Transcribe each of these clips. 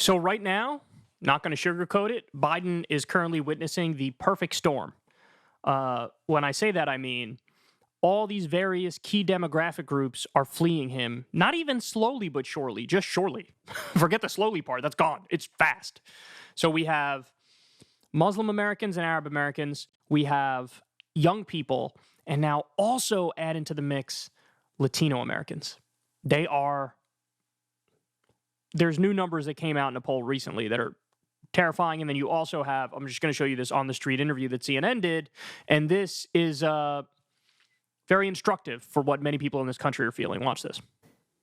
So right now, not going to sugarcoat it, Biden is currently witnessing the perfect storm. When I say that, I mean all these various key demographic groups are fleeing him, not even slowly but surely, just surely. Forget the slowly part, that's gone. It's fast. So we have Muslim Americans and Arab Americans, we have young people, and now also add into the mix Latino Americans. There's new numbers that came out in a poll recently that are terrifying. And then you also have, I'm just going to show you this on the street interview that CNN did. And this is very instructive for what many people in this country are feeling. Watch this.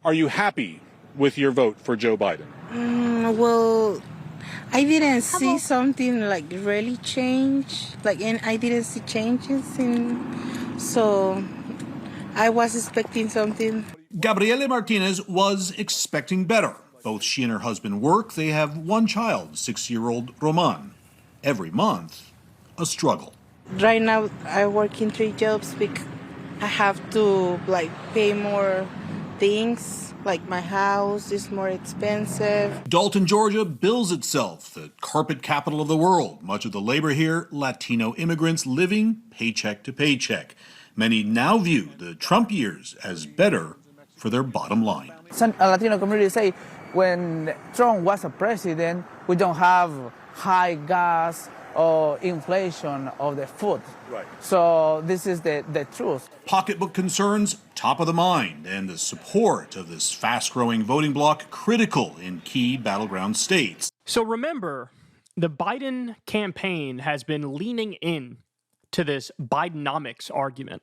Are you happy with your vote for Joe Biden? Well, I didn't see something like really change. And I didn't see changes. So I was expecting something. Gabriele Martinez was expecting better. Both she and her husband work. They have one child, 6-year-old Roman. Every month, a struggle. Right now, I work in 3 jobs because I have to pay more things. My house is more expensive. Dalton, Georgia bills itself the carpet capital of the world. Much of the labor here, Latino immigrants living paycheck to paycheck. Many now view the Trump years as better for their bottom line. Some Latino communities say when Trump was a president, we don't have high gas or inflation of the food. Right. So this is the truth. Pocketbook concerns top of the mind, and the support of this fast-growing voting bloc critical in key battleground states. So remember, the Biden campaign has been leaning in to this Bidenomics argument.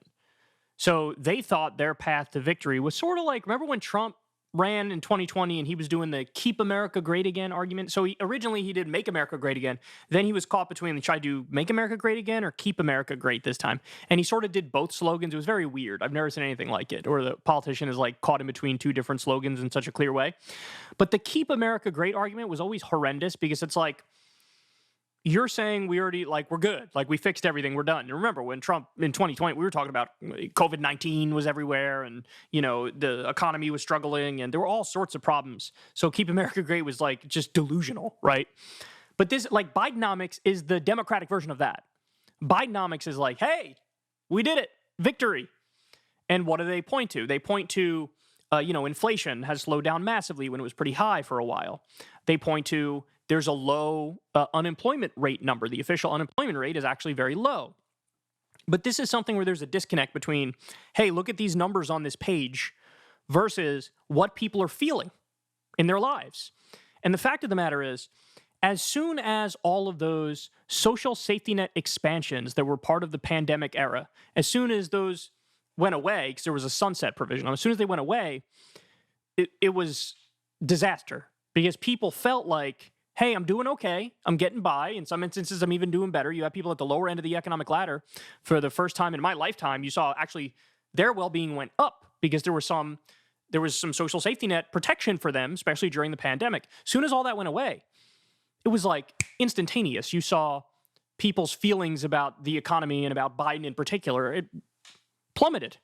So they thought their path to victory was sort of like, remember when Trump ran in 2020 and he was doing the Keep America Great Again argument? So originally he did Make America Great Again. Then he was caught between, try to do Make America Great Again or Keep America Great this time. And he sort of did both slogans. It was very weird. I've never seen anything like it. Or the politician is caught in between two different slogans in such a clear way. But the Keep America Great argument was always horrendous because it's you're saying we already, we're good. We fixed everything. We're done. And remember, when Trump, in 2020, we were talking about COVID-19 was everywhere and, the economy was struggling and there were all sorts of problems. So Keep America Great was, just delusional, right? But this, Bidenomics is the Democratic version of that. Bidenomics is hey, we did it. Victory. And what do they point to? They point to, inflation has slowed down massively when it was pretty high for a while. They point to there's a low unemployment rate number. The official unemployment rate is actually very low. But this is something where there's a disconnect between, hey, look at these numbers on this page versus what people are feeling in their lives. And the fact of the matter is, as soon as all of those social safety net expansions that were part of the pandemic era, as soon as those went away, because there was a sunset provision, as soon as they went away, it was disaster because people felt hey, I'm doing okay. I'm getting by. In some instances, I'm even doing better. You have people at the lower end of the economic ladder. For the first time in my lifetime, you saw actually their well-being went up because there was some social safety net protection for them, especially during the pandemic. As soon as all that went away, it was instantaneous. You saw people's feelings about the economy and about Biden in particular. It plummeted.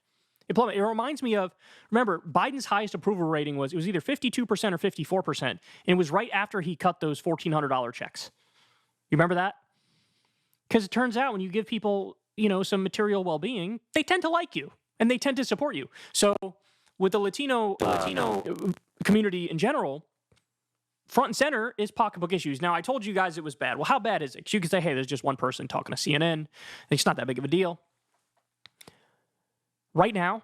It reminds me of, remember, Biden's highest approval rating was either 52% or 54%. And it was right after he cut those $1,400 checks. You remember that? Because it turns out when you give people, some material well-being, they tend to like you and they tend to support you. So with the Latino community in general, front and center is pocketbook issues. Now, I told you guys it was bad. Well, how bad is it? Because you could say, hey, there's just one person talking to CNN. It's not that big of a deal. Right now,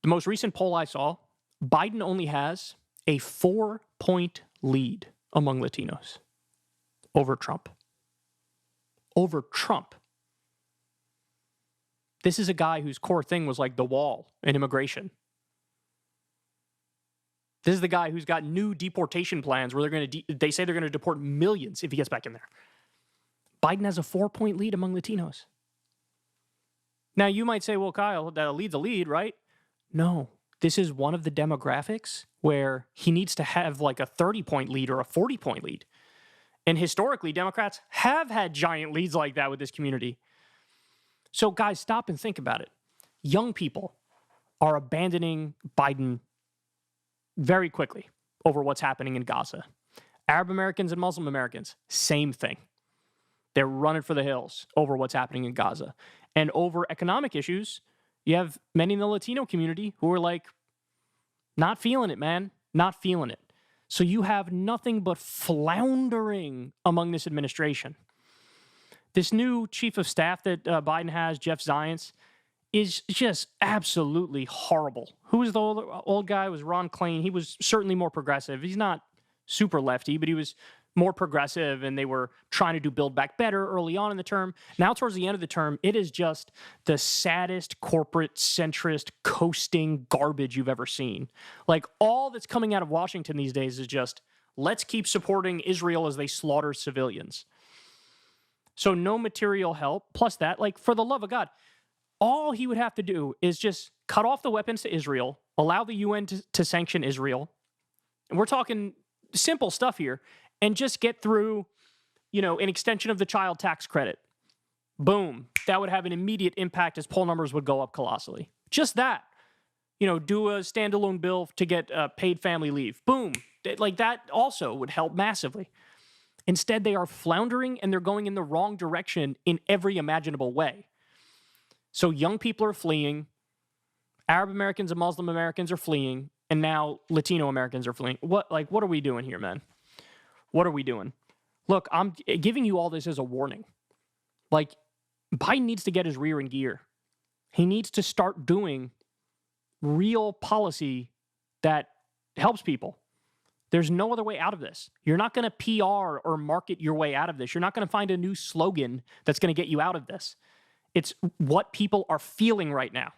the most recent poll I saw, Biden only has a 4-point lead among Latinos over Trump. Over Trump. This is a guy whose core thing was the wall and immigration. This is the guy who's got new deportation plans where they say they're going to deport millions if he gets back in there. Biden has a 4-point lead among Latinos. Now, you might say, well, Kyle, that lead's a lead, right? No, this is one of the demographics where he needs to have a 30-point lead or a 40-point lead. And historically, Democrats have had giant leads like that with this community. So, guys, stop and think about it. Young people are abandoning Biden very quickly over what's happening in Gaza. Arab Americans and Muslim Americans, same thing. They're running for the hills over what's happening in Gaza. And over economic issues, you have many in the Latino community who are like, not feeling it, man. Not feeling it. So you have nothing but floundering among this administration. This new chief of staff that Biden has, Jeff Zients, is just absolutely horrible. Who was the old guy? It was Ron Klain. He was certainly more progressive. He's not super lefty, but he was more progressive, and they were trying to do Build Back Better early on in the term. Now, towards the end of the term, it is just the saddest corporate centrist coasting garbage you've ever seen. Like, all that's coming out of Washington these days is just, let's keep supporting Israel as they slaughter civilians. So no material help. Plus that, like, for the love of God, all he would have to do is just cut off the weapons to Israel, allow the UN to sanction Israel. And we're talking simple stuff here. And just get through, an extension of the child tax credit. Boom. That would have an immediate impact as poll numbers would go up colossally. Just that. Do a standalone bill to get paid family leave. Boom. Like, that also would help massively. Instead, they are floundering, and they're going in the wrong direction in every imaginable way. So young people are fleeing. Arab Americans and Muslim Americans are fleeing. And now Latino Americans are fleeing. What are we doing here, man? What are we doing? Look, I'm giving you all this as a warning. Like, Biden needs to get his rear in gear. He needs to start doing real policy that helps people. There's no other way out of this. You're not going to PR or market your way out of this. You're not going to find a new slogan that's going to get you out of this. It's what people are feeling right now.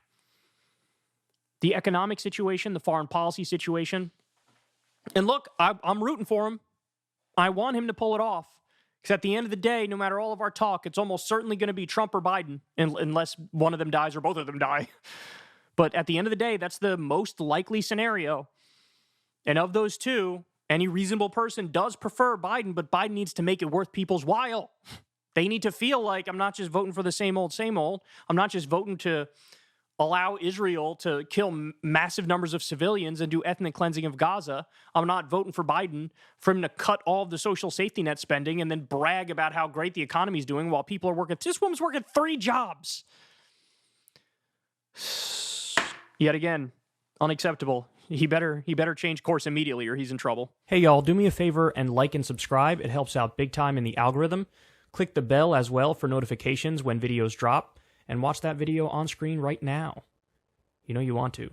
The economic situation, the foreign policy situation. And look, I'm rooting for him. I want him to pull it off. Because at the end of the day, no matter all of our talk, it's almost certainly going to be Trump or Biden, unless one of them dies or both of them die. But at the end of the day, that's the most likely scenario. And of those two, any reasonable person does prefer Biden, but Biden needs to make it worth people's while. They need to feel like, I'm not just voting for the same old, same old. I'm not just voting to allow Israel to kill massive numbers of civilians and do ethnic cleansing of Gaza. I'm not voting for Biden for him to cut all of the social safety net spending and then brag about how great the economy is doing while people are working. This woman's working 3 jobs. Yet again, unacceptable. He better change course immediately or he's in trouble. Hey, y'all, do me a favor and like and subscribe. It helps out big time in the algorithm. Click the bell as well for notifications when videos drop. And watch that video on screen right now. You know you want to.